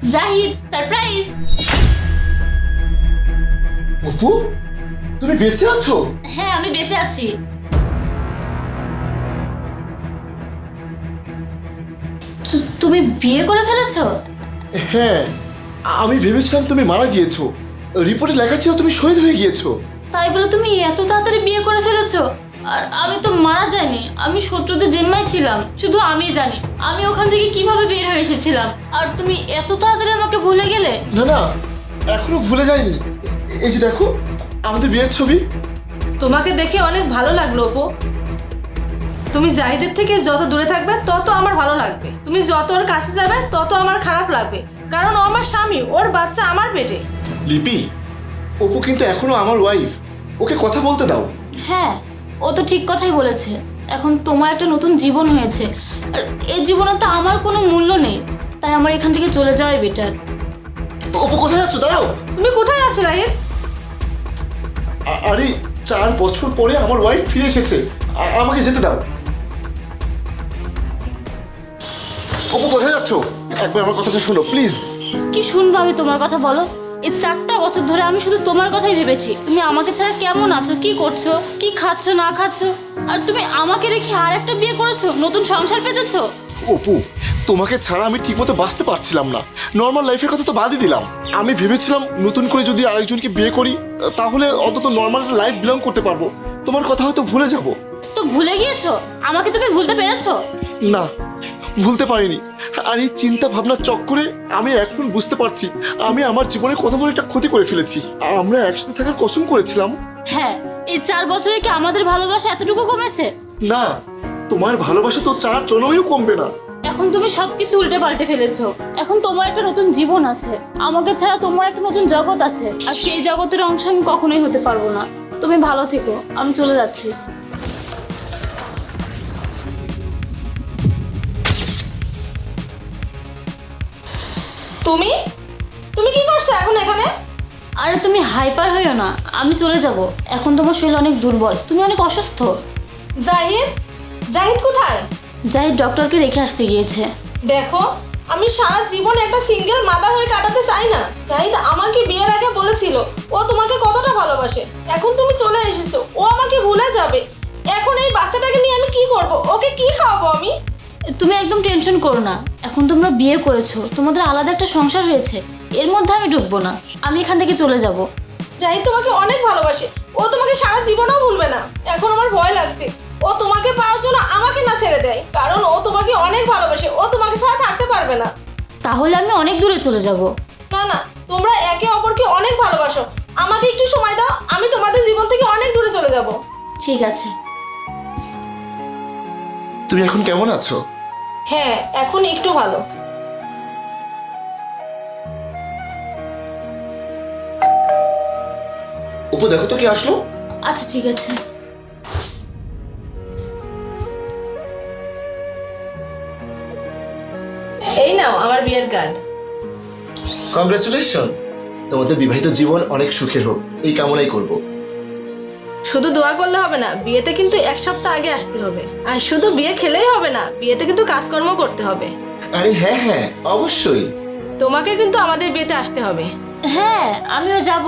Zahid, surprise. Apu, তুমি বেঁচে আছো? হ্যাঁ, আমি বেঁচে আছি। তুমি বিয়ে করে ফেলেছো? হ্যাঁ, আমি ভেবেছিলাম তুমি মারা গিয়েছো। রিপোর্টে লেখা ছিল তুমি শহীদ হয়ে গিয়েছো। তাই বলে তুমি এত তাড়াতাড়ি বিয়ে করে ফেলেছো? আর আমি তো মারা যাইনি, আমি শত্রুদের জিম্মায় ছিলাম, শুধু আমিই জানি আমি ওখান থেকে কিভাবে বের হয়ে এসেছিলাম। আর তুমি এত তাড়াতাড়ি আমাকে ভুলে গেলে? না না, এখনো ভুলে যাইনি। এই যে দেখো আমাদের বিয়ের ছবি। তোমাকে দেখে অনেক ভালো লাগলো অপু। তুমি জাহিদের থেকে যত দূরে থাকবে তত আমার ভালো লাগবে, তুমি যত ওর কাছে যাবে তত আমার খারাপ লাগবে, কারণ ও আমার স্বামী, ওর বাচ্চা আমার পেটে। লিপি, অপু কিন্তু এখনো আমার ওয়াইফ, ওকে কথা বলতে দাও। হ্যাঁ, ও তো ঠিক কথাই বলেছে। এখন তোমার একটা নতুন জীবন হয়েছে, আর এই জীবনে তো আমার কোনো মূল্য নেই, তাই আমার এখান থেকে চলে যাওয়াই বেটার। অপু কোথায় যাচ্ছ? দাঁড়াও। তুমি কোথায় আছো জাহিদ? আরে 4 বছর পরে আমার ওয়াইফ ফিরে এসেছে, আমাকে যেতে দাও। অপু কোথায় যাচ্ছ? একবার আমার কথাটা শোনো প্লিজ। কি শুনবো আমি তোমার কথা, বলো? এই 4টা বছর ধরে আমি শুধু তোমার কথাই ভেবেছি। তুমি আমাকে ছাড়া কেমন আছো, কি করছো, কি খাচ্ছ না খাচ্ছ, আর তুমি আমাকে রেখে আর একটা বিয়ে করেছো, নতুন সংসার পেতেছো। অপু, তোমাকে ছাড়া আমি ঠিকমতো বাঁচতে পারছিলাম না। নর্মাল লাইফের কথা তো বাদই দিলাম। আমি ভেবেছিলাম নতুন করে যদি আরেকজনকে বিয়ে করি তাহলে অন্তত নর্মাল লাইফ বিলং করতে পারবো। তোমার কথা হয়তো ভুলে যাব। তো ভুলে গিয়েছো? আমাকে তুমি ভুলতে পেরেছো? না, ভুলতে পারিনি। আর এই চিন্তা ভাবনার চক্করে আমি এখন বুঝতে পারছি আমি আমার জীবনে কত বড় একটা ক্ষতি করে ফেলেছি। আমরা একসাথে থাকার কসম করেছিলাম। হ্যাঁ, এই 4 বছরে কি আমাদের ভালোবাসা এতটুকু কমেছে? না, তোমার ভালোবাসা তো 4 জন্মেও কমবে না। এখন তুমি সবকিছু উল্টে পাল্টে ফেলেছো। এখন তোমার একটা নতুন জীবন আছে, আমাকে ছাড়া তোমার একটা নতুন জগৎ আছে, আর সেই জগতের অংশ আমি কখনোই হতে পারবো না। তুমি ভালো থেকো, আমি চলে যাচ্ছি। তুমি তুমি কি করছো এখন এখানে? আরে তুমি হাইপার হইও না, আমি চলে যাব। এখন তোমার শরীর অনেক দুর্বল, তুমি অনেক অসুস্থ। জাহিদ, জাহিদ কোথায়? যাই ডক্টরকে রেখে আসতে গিয়েছে। দেখো, আমি সারা জীবন একটা সিঙ্গেল মাদার হয়ে কাটাতে চাই না। জাহিদ আমাকে বিয়ের আগে বলেছিল ও তোমাকে কতটা ভালোবাসে। এখন তুমি চলে এসেছো, ও আমাকে ভুলে যাবে। এখন এই বাচ্চাটাকে নিয়ে আমি কি করব? ওকে কি খাওয়াবো আমি? তুমি একদম টেনশন করো না, এখন তোমরা বিয়ে করেছো, তোমাদের আলাদা একটা সংসার হয়েছে, এর মধ্যে আমি ঢুকবো না। আমি এখান থেকে চলে যাব। জাহিদ তোমাকে অনেক ভালোবাসে, ও তোমাকে সারা জীবনও ভুলবে না। এখন আমার ভয় লাগছে ও তোমাকে পাওয়ার জন্য আমাকে না ছেড়ে দেয়, কারণ ও তোমাকে অনেক ভালোবাসে, ও তোমাকে ছাড়া থাকতে পারবে না। তাহলে আমি অনেক দূরে চলে যাব। না না, তোমরা একে অপরকে অনেক ভালোবাসো, আমাকে একটু সময় দাও, আমি তোমাদের জীবন থেকে অনেক দূরে চলে যাব। ঠিক আছে। তুমি এখন কেমন আছো? হ্যাঁ, এখন একটু ভালো। অপু দেখো তো কি আসলো। আচ্ছা ঠিক আছে। এই নাও আমার বিয়ের কার্ড। কংগ্রেচুলেশন, তোমাদের বিবাহিত জীবন অনেক সুখের হোক, এই কামনাই করব। শুধু দোয়া করলে হবে না, বিয়েতে কিন্তু 1 সপ্তাহ আগে আসতে হবে। আর শুধু বিয়ে খেলেই হবে না, বিয়েতে কিন্তু কাজকর্ম করতে হবে। আরে হ্যাঁ হ্যাঁ, অবশ্যই। তোমাকে কিন্তু আমাদের বিয়েতে আসতে হবে। হ্যাঁ, আমিও যাব।